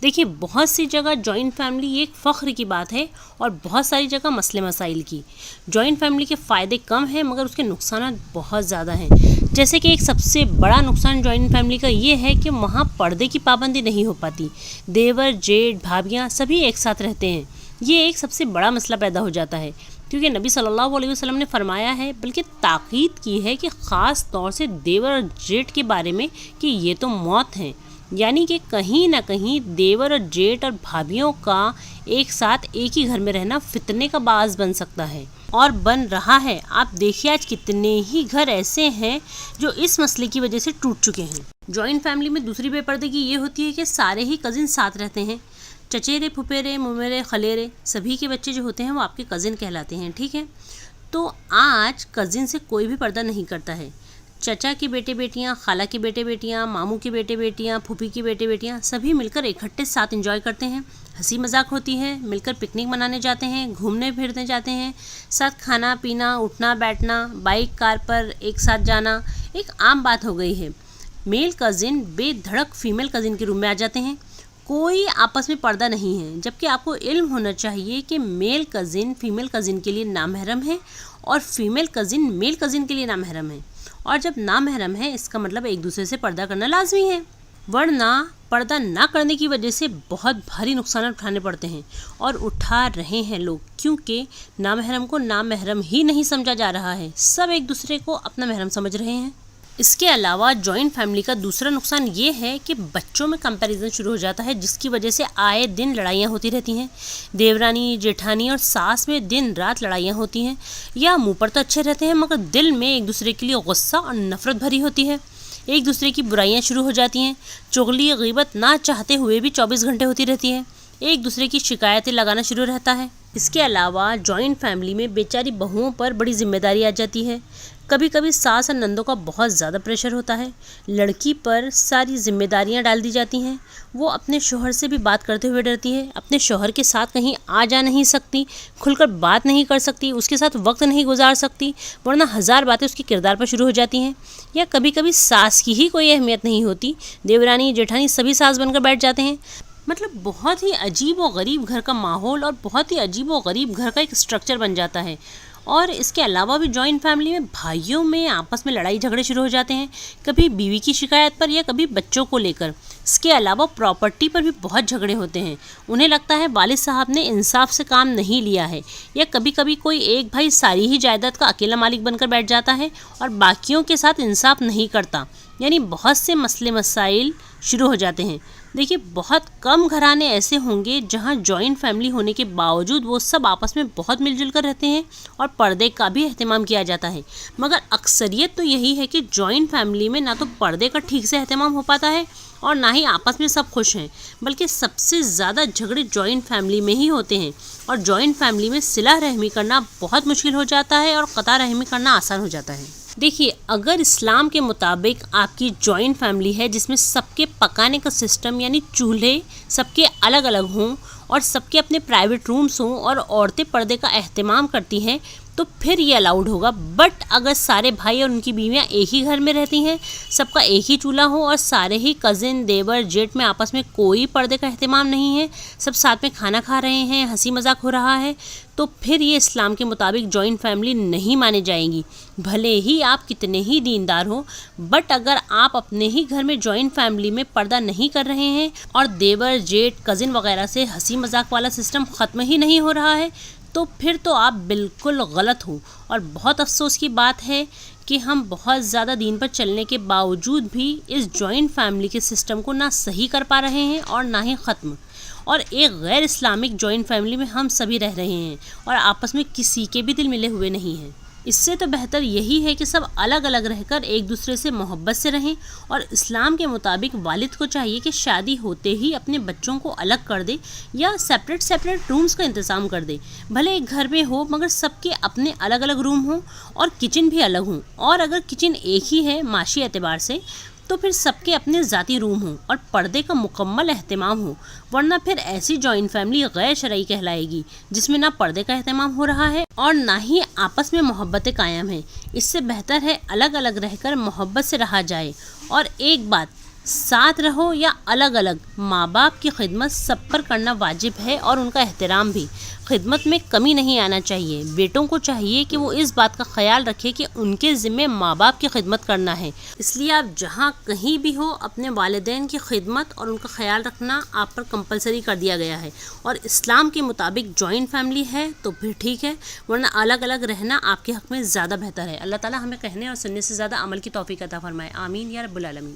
دیکھیے بہت سی جگہ جوائنٹ فیملی ایک فخر کی بات ہے اور بہت ساری جگہ مسئلے مسائل کی۔ جوائنٹ فیملی کے فائدے کم ہیں مگر اس کے نقصانات بہت زیادہ ہیں۔ جیسے کہ ایک سب سے بڑا نقصان جوائنٹ فیملی کا یہ ہے کہ وہاں پردے کی پابندی نہیں ہو پاتی۔ دیور، جیٹھ، بھابیاں سبھی ایک ساتھ رہتے ہیں۔ یہ ایک سب سے بڑا مسئلہ پیدا ہو جاتا ہے، کیونکہ نبی صلی اللہ علیہ وسلم نے فرمایا ہے، بلکہ تاکید کی ہے کہ خاص طور سے دیور اور جیٹھ کے بارے میں کہ یہ تو موت ہیں، یعنی کہ کہیں نہ کہیں دیور اور جیٹھ اور بھابھیوں کا ایک ساتھ ایک ہی گھر میں رہنا فتنے کا باعث بن سکتا ہے اور بن رہا ہے۔ آپ دیکھیے آج کتنے ہی گھر ایسے ہیں جو اس مسئلے کی وجہ سے ٹوٹ چکے ہیں۔ جوائنٹ فیملی میں دوسری بے پردگی یہ ہوتی ہے کہ سارے ہی کزن ساتھ رہتے ہیں۔ چچیرے، پھپھیرے، ممیرے، خلیرے سبھی کے بچے جو ہوتے ہیں وہ آپ کے کزن کہلاتے ہیں، ٹھیک ہے۔ تو آج کزن سے کوئی بھی پردہ نہیں کرتا ہے۔ چچا کے بیٹے بیٹیاں، خالہ کے بیٹے بیٹیاں، ماموں کے بیٹے بیٹیاں، پھوپھی کے بیٹے بیٹیاں سبھی مل کر اکٹھے ساتھ انجوائے کرتے ہیں، ہنسی مذاق ہوتی ہے، مل کر پکنک منانے جاتے ہیں، گھومنے پھرنے جاتے ہیں، ساتھ کھانا پینا، اٹھنا بیٹھنا، بائک کار پر ایک ساتھ جانا ایک عام بات ہو گئی ہے۔ میل کزن بے دھڑک فیمیل کزن کے روم میں آ جاتے ہیں، کوئی آپس میں پردہ نہیں ہے، جبکہ آپ کو علم ہونا چاہیے کہ میل کزن فیمیل کزن کے لیے نامحرم ہے اور فیمیل کزن میل کزن کے لیے نامحرم ہے، اور جب نامحرم ہے اس کا مطلب ایک دوسرے سے پردہ کرنا لازمی ہے، ورنہ پردہ نہ کرنے کی وجہ سے بہت بھاری نقصانات اٹھانے پڑتے ہیں اور اٹھا رہے ہیں لوگ، کیونکہ نامحرم کو نامحرم ہی نہیں سمجھا جا رہا ہے، سب ایک دوسرے کو اپنا محرم سمجھ رہے ہیں۔ اس کے علاوہ جوائنٹ فیملی کا دوسرا نقصان یہ ہے کہ بچوں میں کمپیریزن شروع ہو جاتا ہے، جس کی وجہ سے آئے دن لڑائیاں ہوتی رہتی ہیں۔ دیورانی، جیٹھانی اور ساس میں دن رات لڑائیاں ہوتی ہیں، یا منہ پر تو اچھے رہتے ہیں مگر دل میں ایک دوسرے کے لیے غصہ اور نفرت بھری ہوتی ہے، ایک دوسرے کی برائیاں شروع ہو جاتی ہیں، چغلی غیبت نہ چاہتے ہوئے بھی 24 گھنٹے ہوتی رہتی ہے، ایک دوسرے کی شکایتیں لگانا شروع رہتا ہے۔ اس کے علاوہ جوائنٹ فیملی میں بیچاری بہوؤں پر بڑی ذمہ داری آ جاتی ہے، کبھی کبھی ساس اور نندوں کا بہت زیادہ پریشر ہوتا ہے، لڑکی پر ساری ذمہ داریاں ڈال دی جاتی ہیں، وہ اپنے شوہر سے بھی بات کرتے ہوئے ڈرتی ہے، اپنے شوہر کے ساتھ کہیں آ جا نہیں سکتی، کھل کر بات نہیں کر سکتی، اس کے ساتھ وقت نہیں گزار سکتی، ورنہ ہزار باتیں اس کے کردار پر شروع ہو جاتی ہیں، یا کبھی کبھی ساس کی ہی کوئی اہمیت نہیں ہوتی، دیورانی جیٹھانی سبھی ساس بن کر بیٹھ جاتے ہیں۔ مطلب بہت ہی عجیب و غریب گھر کا ماحول اور بہت ہی عجیب و غریب گھر کا ایک اسٹرکچر بن جاتا ہے۔ اور اس کے علاوہ بھی جوائنٹ فیملی میں بھائیوں میں آپس میں لڑائی جھگڑے شروع ہو جاتے ہیں، کبھی بیوی کی شکایت پر یا کبھی بچوں کو لے کر۔ اس کے علاوہ پراپرٹی پر بھی بہت جھگڑے ہوتے ہیں، انہیں لگتا ہے والد صاحب نے انصاف سے کام نہیں لیا ہے، یا کبھی کبھی کوئی ایک بھائی ساری ہی جائیداد کا اکیلا مالک بن کر بیٹھ جاتا ہے اور باقیوں کے ساتھ انصاف نہیں کرتا، یعنی بہت سے مسئلے مسائل شروع ہو جاتے ہیں۔ دیکھیے بہت کم گھرانے ایسے ہوں گے جہاں جوائنٹ فیملی ہونے کے باوجود وہ سب آپس میں بہت مل جل کر رہتے ہیں اور پردے کا بھی اہتمام کیا جاتا ہے، مگر اکثریت تو یہی ہے کہ جوائنٹ فیملی میں نہ تو پردے کا ٹھیک سے اہتمام ہو پاتا ہے اور نہ ہی آپس میں سب خوش ہیں، بلکہ سب سے زیادہ جھگڑے جوائنٹ فیملی میں ہی ہوتے ہیں، اور جوائنٹ فیملی میں صلہ رحمی کرنا بہت مشکل ہو جاتا ہے اور قطع رحمی کرنا آسان ہو جاتا ہے۔ دیکھیے اگر اسلام کے مطابق آپ کی جوائنٹ فیملی ہے جس میں سب کے پکانے کا سسٹم یعنی چولہے سب کے الگ الگ ہوں اور سب کے اپنے پرائیویٹ رومز ہوں اور عورتیں پردے کا اہتمام کرتی ہیں تو پھر یہ الاؤڈ ہوگا، بٹ اگر سارے بھائی اور ان کی بیویاں ایک ہی گھر میں رہتی ہیں، سب کا ایک ہی چولہا ہو اور سارے ہی کزن دیور جیٹ میں آپس میں کوئی پردے کا اہتمام نہیں ہے، سب ساتھ میں کھانا کھا رہے ہیں، ہنسی مذاق ہو رہا ہے، تو پھر یہ اسلام کے مطابق جوائنٹ فیملی نہیں مانی جائے گی، بھلے ہی آپ کتنے ہی دیندار ہو، بٹ اگر آپ اپنے ہی گھر میں جوائنٹ فیملی میں پردہ نہیں کر رہے ہیں اور دیور جیٹ کزن وغیرہ سے ہنسی مذاق والا سسٹم ختم ہی نہیں ہو رہا ہے، تو پھر تو آپ بالکل غلط ہو، اور بہت افسوس کی بات ہے کہ ہم بہت زیادہ دین پر چلنے کے باوجود بھی اس جوائنٹ فیملی کے سسٹم کو نہ صحیح کر پا رہے ہیں اور نہ ہی ختم، اور ایک غیر اسلامک جوائنٹ فیملی میں ہم سبھی رہ رہے ہیں اور آپس میں کسی کے بھی دل ملے ہوئے نہیں ہیں۔ اس سے تو بہتر یہی ہے کہ سب الگ الگ رہ کر ایک دوسرے سے محبت سے رہیں، اور اسلام کے مطابق والد کو چاہیے کہ شادی ہوتے ہی اپنے بچوں کو الگ کر دے یا سیپریٹ رومز کا انتظام کر دے، بھلے ایک گھر میں ہو مگر سب کے اپنے الگ الگ روم ہوں اور کچن بھی الگ ہوں، اور اگر کچن ایک ہی ہے معاشی اعتبار سے تو پھر سب کے اپنے ذاتی روم ہوں اور پردے کا مکمل اہتمام ہو، ورنہ پھر ایسی جوائنٹ فیملی غیر شرعی کہلائے گی جس میں نہ پردے کا اہتمام ہو رہا ہے اور نہ ہی آپس میں محبتیں قائم ہیں۔ اس سے بہتر ہے الگ الگ رہ کر محبت سے رہا جائے۔ اور ایک بات ساتھ رہو یا الگ الگ، ماں باپ کی خدمت سب پر کرنا واجب ہے اور ان کا احترام بھی۔ خدمت میں کمی نہیں آنا چاہیے۔ بیٹوں کو چاہیے کہ وہ اس بات کا خیال رکھے کہ ان کے ذمے ماں باپ کی خدمت کرنا ہے، اس لیے آپ جہاں کہیں بھی ہو اپنے والدین کی خدمت اور ان کا خیال رکھنا آپ پر کمپلسری کر دیا گیا ہے۔ اور اسلام کے مطابق جوائنٹ فیملی ہے تو پھر ٹھیک ہے، ورنہ الگ الگ رہنا آپ کے حق میں زیادہ بہتر ہے۔ اللہ تعالیٰ ہمیں کہنے اور سننے سے زیادہ عمل کی توفیق عطا فرمائے، آمین یا رب العالمین۔